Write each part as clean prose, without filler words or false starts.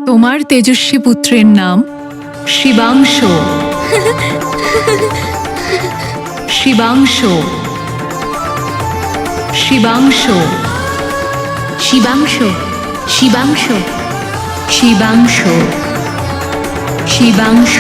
তোমার তেজস্বী পুত্রের নাম শিবাংশ। শিবাংশ, শিবাংশ, শিবাংশ, শিবাংশ, শিবাংশ, শিবাংশ।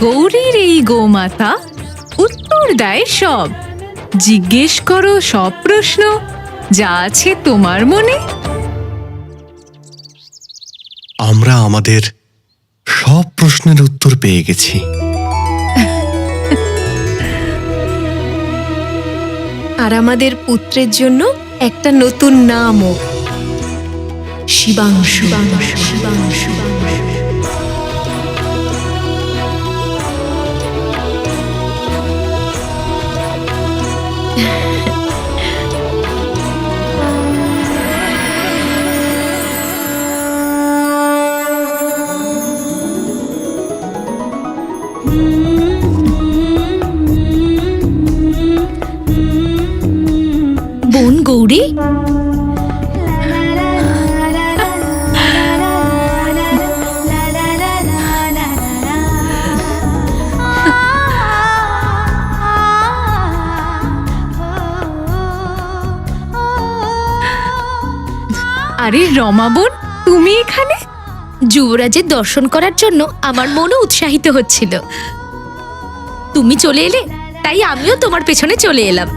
গৌরীর এই গোমাতা উত্তর দেয় সব। জিজ্ঞেস করো সব প্রশ্ন যা আছে তোমার মনে। আমরা আমাদের সব প্রশ্নের উত্তর পেয়ে গেছি। আর আমাদের পুত্রের জন্য একটা নতুন নামও, শিবাংশু। শিবাংশু। বোন গৌরী, আরে রমা বোন, তুমি এখানে? যুবরাজের দর্শন করার জন্য আমার মনও উৎসাহিত হচ্ছিল। তুমি চলে এলে, তাই আমিও তোমার পেছনে চলে এলাম।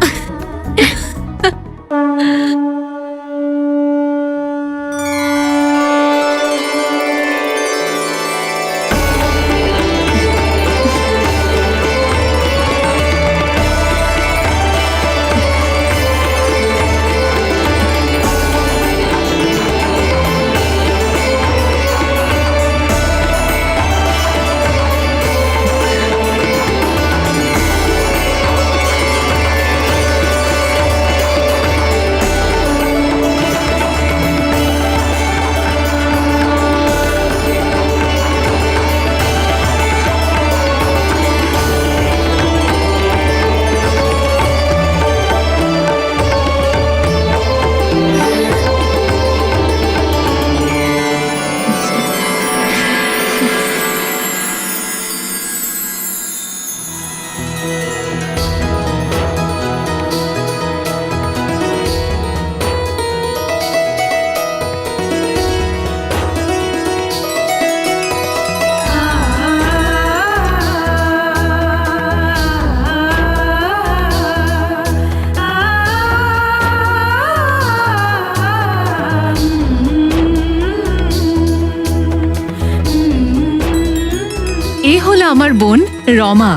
এ হলো আমার বোন রমা।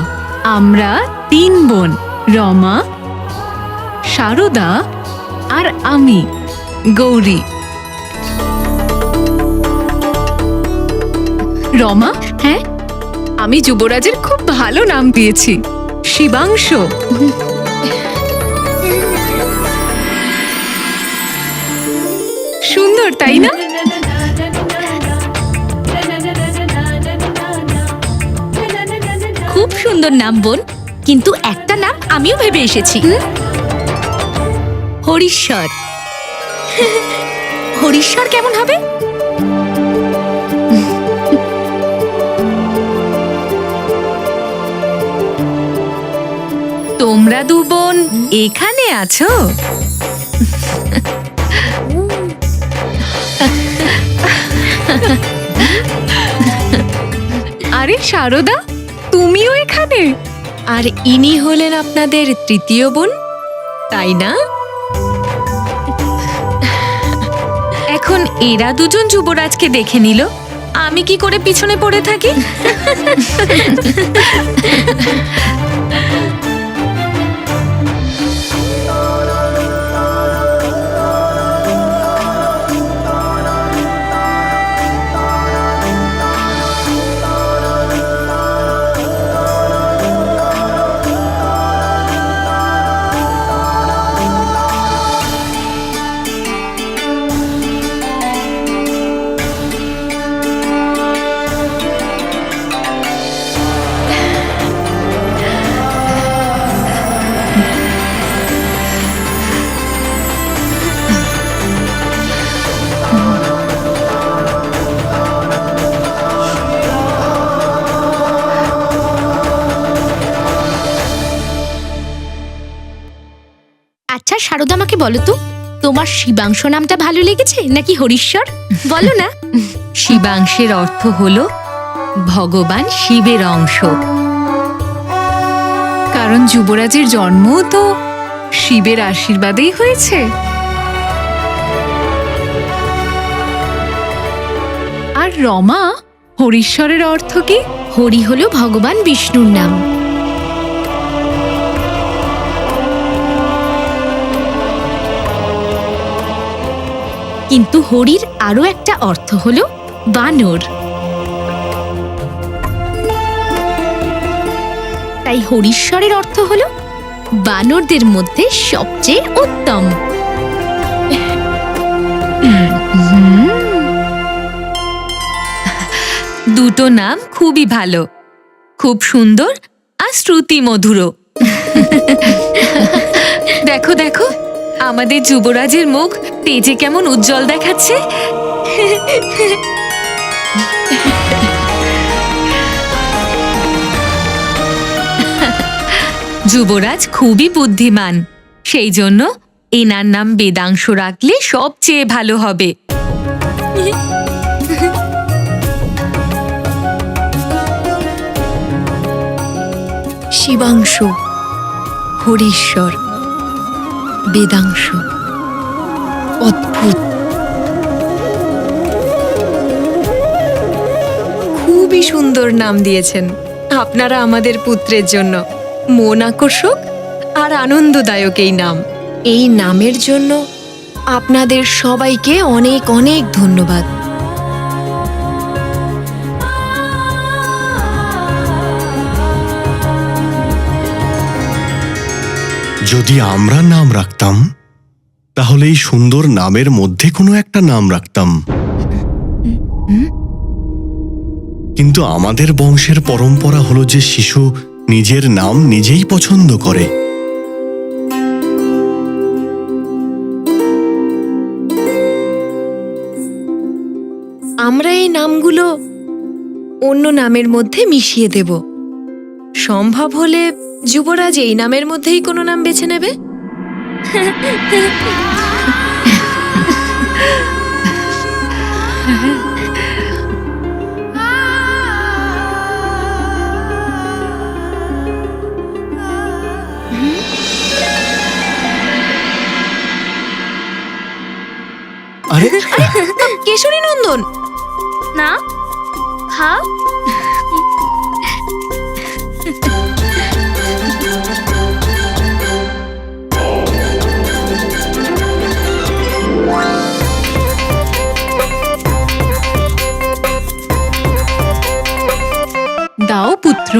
আমরা 3 বোন, রমা, শারদা আর আমি গৌরী। রমা, হ্যাঁ, আমি যুবরাজের খুব ভালো নাম দিয়েছি, শিবাংশ। সুন্দর তাই না? খুব সুন্দর নাম বোন, কিন্তু একটা নাম আমিও ভেবে এসেছি, হরিশ্বর। হরিশ্বর কেমন হবে? তোমরা 2 বোন এখানে আছো? আরে শারদা, তুমিও এখানে? আর ইনি হলেন আপনাদের 3য় বোন, তাই না? এখন এরা 2জন যুবরাজকে দেখে নিল, আমি কি করে পিছনে পড়ে থাকি? বলো তো, তোমার শিবাংশ নামটা ভালো লেগেছে নাকি হরিশ্বর? বলো না। শিবাংশের অর্থ হলো ভগবান শিবের অংশ, কারণ যুবরাজের জন্মও তো শিবের আশীর্বাদেই হয়েছে। আর রমা, হরিশ্বরের অর্থ কি? হরি হলো ভগবান বিষ্ণুর নাম। কিন্তু হরির আরো একটা অর্থ হলো বানর। তাই হরিশ্বরের অর্থ হলো বানরদের মধ্যে সবচেয়ে উত্তম। দুটো নাম খুবই ভালো, খুব সুন্দর আর শ্রুতি মধুরও। দেখো দেখো, আমাদের যুবরাজের মুখ তেজে কেমন উজ্জ্বল দেখাচ্ছে। যুবরাজ খুবই বুদ্ধিমান, সেই জন্য এনার নাম বেদাংশ রাখলে সবচেয়ে ভালো হবে। শিবাংশ, হরিশ্বর, বেদাংশ, অদ্ভুত। খুবই সুন্দর নাম দিয়েছেন আপনারা আমাদের পুত্রের জন্য। মন আকর্ষক আর আনন্দদায়ক এই নাম। এই নামের জন্য আপনাদের সবাইকে অনেক অনেক ধন্যবাদ। যদি আমরা নাম রাখতাম, তাহলে এই সুন্দর নামের মধ্যে কোনো একটা নাম রাখতাম। কিন্তু আমাদের বংশের পরম্পরা হলো যে শিশু নিজের নাম নিজেই পছন্দ করে। আমরা এই নামগুলো অন্য নামের মধ্যে মিশিয়ে দেব। সম্ভব হলে যুবরাজ এই নামের মধ্যেই কোনো নাম বেছে নেবে। আরে কেশরী নন্দন, না, খাও। দাও পুত্র,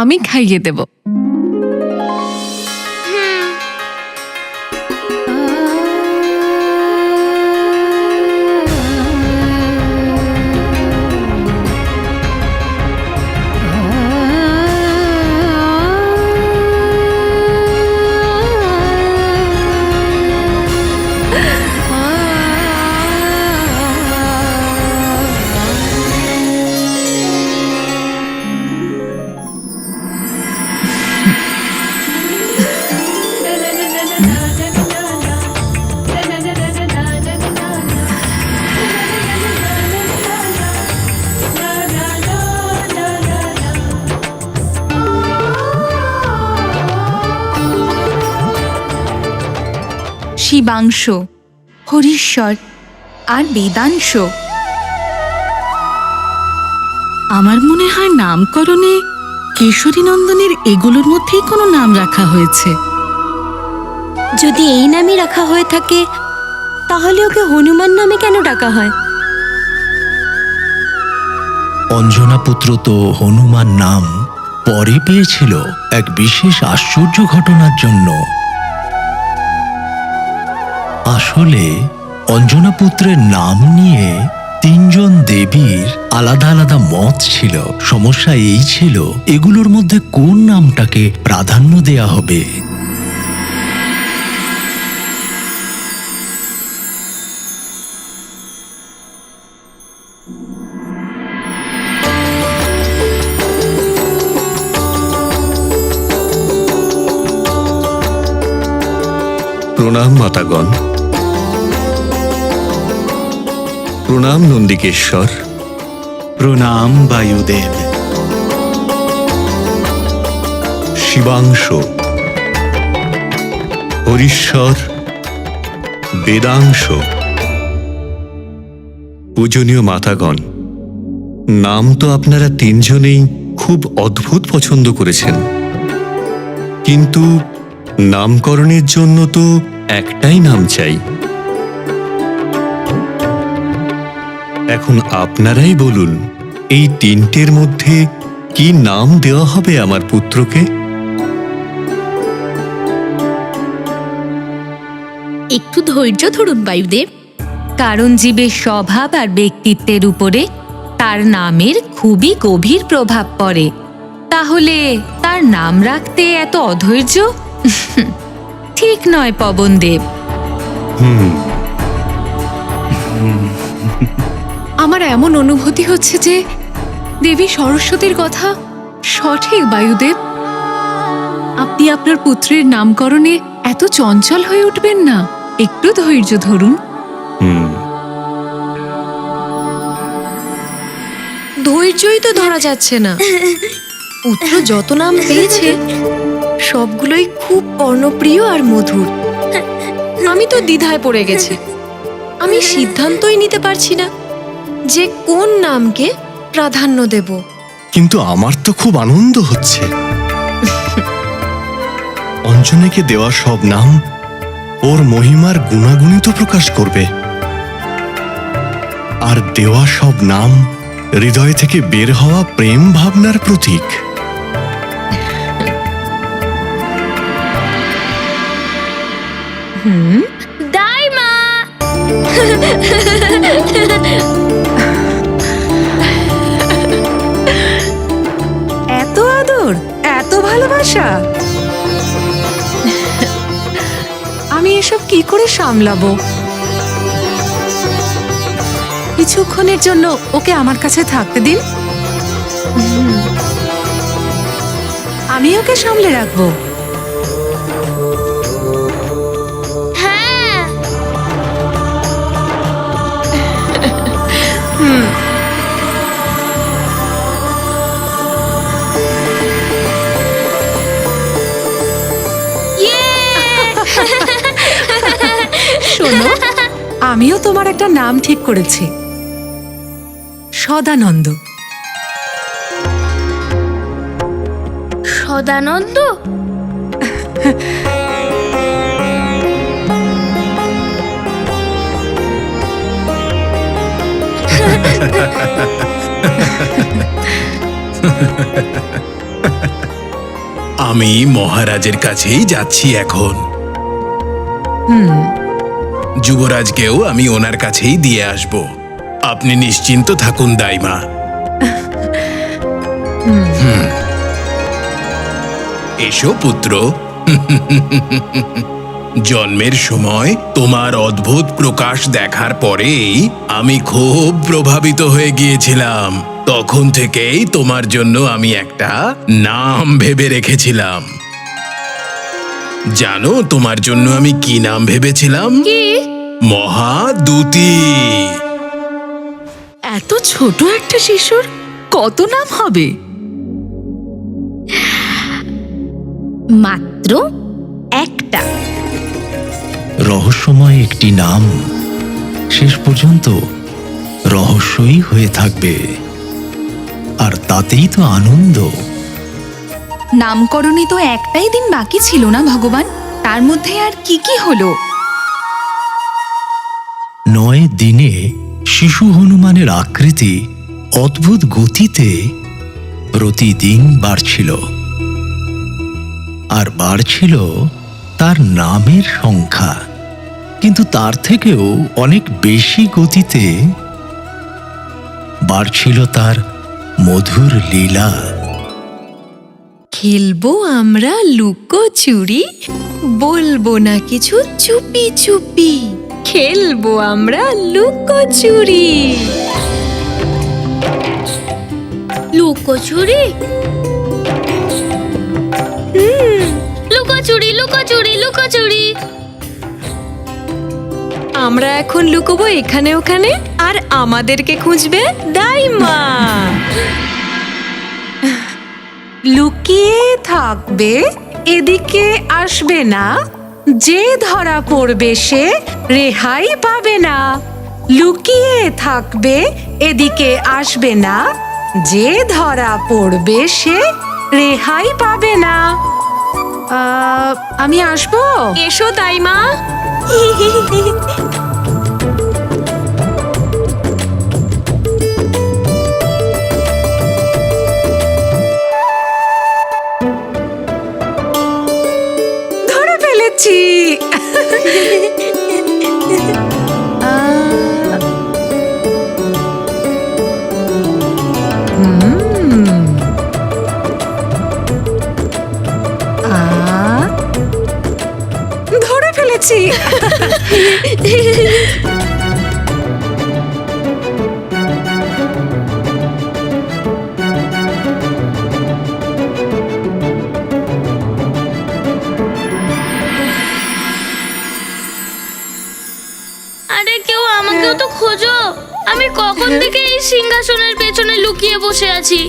আমি খাইয়ে দেব। শিবাংশ, হরিশ্বর আর বেদাংশ। আমার মনে হয় নামকরণে কেশরী নন্দনের এগুলোর মধ্যেই কোনো নাম রাখা হয়েছে। যদি এই নামই রাখা হয়ে থাকে, তাহলে ওকে হনুমান নামে কেন ডাকা হয়? অঞ্জনা পুত্র তো হনুমান নাম পরে পেয়েছিল এক বিশেষ আশ্চর্য ঘটনার জন্য। আসলে অঞ্জনা পুত্রের নাম নিয়ে তিনজন দেবীর আলাদা আলাদা মত ছিল। সমস্যা এই ছিল, এগুলোর মধ্যে কোন নামটাকে প্রাধান্য দেয়া হবে। প্রণাম মাতাগণ। প্রণাম নন্দিকেশ্বর। প্রণাম বায়ুদেব। শিবাংশ, হরিশ্বর, বেদাংশ। পূজনীয় মাতাগণ, নাম তো আপনারা তিনজনেই খুব অদ্ভুত পছন্দ করেছেন, কিন্তু নামকরণের জন্য তো একটাই নাম চাই। এখন আপনারাই বলুন, এই তিনটের মধ্যে কি নাম দেওয়া হবে আমার পুত্রকে? একটু ধৈর্য ধরুন বায়ুদেব। কারণ জীবের স্বভাব আর ব্যক্তিত্বের উপরে তার নামের খুবই গভীর প্রভাব পড়ে। তাহলে তার নাম রাখতে এত অধৈর্য ঠিক নয় পবনদেব। আমার এমন অনুভূতি হচ্ছে যে দেবী সরস্বতীর কথা সঠিক বায়ুদেব। আপনি আপনার পুত্রের নামকরণে এত চঞ্চল হয়ে উঠবেন না, একটু ধৈর্য ধরুন। ধৈর্যই তো ধরা যাচ্ছে না। পুত্র যত নাম পেয়েছে সবগুলোই খুব বর্ণপ্রিয় আর মধুর। আমি তো দ্বিধায় পড়ে গেছি। আমি সিদ্ধান্তই নিতে পারছি না যে কোন নামকে প্রাধান্য দেব। কিন্তু আমার তো খুব আনন্দ হচ্ছে। অঞ্জনাকে দেওয়া সব নাম ওর মহিমার গুণাগুণিত প্রকাশ করবে, আর দেওয়া সব নাম হৃদয় থেকে বের হওয়া প্রেম ভাবনার প্রতীক। দাইমা, এত আদর, এত ভালোবাসা, আমি এসব কি করে সামলাবো? কিছুক্ষণের জন্য ওকে আমার কাছে থাকতে দিন, আমি ওকে সামলে রাখবো। হ্যাঁ। শোনো, আমিও তোমার একটা নাম ঠিক করেছি, সদানন্দ। সদানন্দ? আমি মহারাজের কাছেই যাচ্ছি এখন। যুবরাজকেও আমি ওনার কাছেই দিয়ে আসব। আপনি নিশ্চিন্ত থাকুন দাইমা। এসো পুত্র। জন্মের সময় তোমার অদ্ভুত প্রকাশ দেখার পরেই আমি খুব প্রভাবিত হয়ে গিয়েছিলাম। তখন থেকেই তোমার জন্য আমি একটা নাম ভেবে রেখেছিলাম। জানো তোমার জন্য আমি কি নাম ভেবেছিলাম? কি? মহাদূতী। এত ছোট একটা শিশুর কত নাম হবে? মাত্র একটা। রহস্যময় একটি নাম শেষ পর্যন্ত রহস্যই হয়ে থাকবে, আর তাতেই তো আনন্দ। নামকরণে তো একটাই দিন বাকি ছিল না ভগবান, তার মধ্যে আর কি কি হলো? 9 দিনে শিশু হনুমানের আকৃতি অদ্ভুত গতিতে প্রতিদিন বাড়ছিল, আর বাড়ছিল তার নামের সংখ্যা। কিন্তু তার থেকেও অনেক বেশি গতিতে বাড়ছিল তার মধুর লীলা। খেলবো আমরা লুকোচুরি, বলবো না কিছু চুপি চুপি। খেলবো আমরা লুকোচুরি। লুকোচুরি? লুকোচুরি, লুকোচুরি, লুকোচুরি। আমরা এখন লুকোবো এখানে ওখানে, আর আমাদেরকে খুঁজবে দাইমা। লুকিয়ে থাকবে, এদিকে আসবে না, যে ধরা পড়বে সে রেহাই পাবে না। লুকিয়ে থাকবে, এদিকে আসবে না, যে ধরা পড়বে সে রেহাই পাবে না। আমি আসবো? এসো দাইমা। ধরে ফেলেছি। ধরে ফেলেছি। আরে কেউ আমাকেও তো খোঁজো, আমি কখন থেকে এই সিংহাসনের পেছনে লুকিয়ে বসে আছি।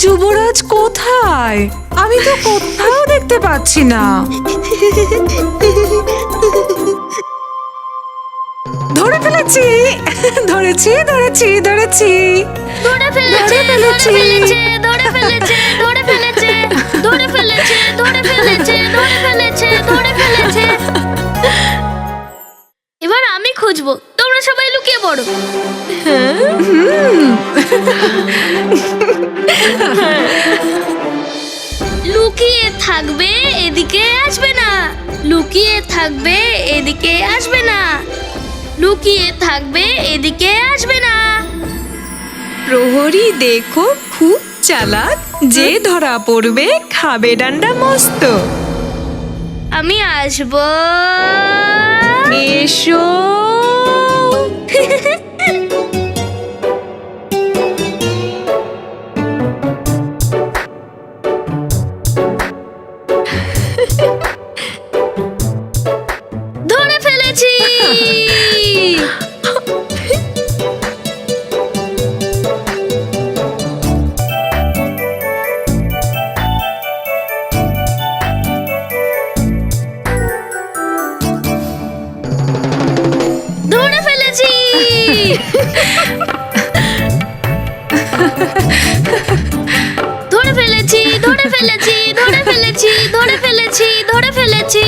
যুবরাজ কোথায়? আমি তো কোথাও দেখতে পাচ্ছি না। ধরে ফেলেছি, ধরেছি ধরেছি ধরেছি। ধরে ফেলেছে, ধরে ফেলেছে, ধরে ফেলেছে, ধরে ফেলেছে, ধরে ফেলেছে, ধরে ফেলেছে, ধরে ফেলেছে, ধরে ফেলেছে। এবার আমি খুঁজবো, তোমরা সবাই লুকিয়ে পড়ো। লুকিয়ে থাকবে, এদিকে আসবে না। লুকিয়ে থাকবে, এদিকে আসবে না। লুকিয়ে থাকবে, এদিকে আসবে না। প্রহরী দেখো খুব চালাক, যে ধরা পড়বে খাবে ডান্ডা মস্ত। আমি আসবো। এসো। ধরে ফেলেছি। ধরে ফেলেছি। ধরে ফেলেছি, ধরে ফেলেছি, ধরে ফেলেছি, ধরে ফেলেছি, ধরে ফেলেছি।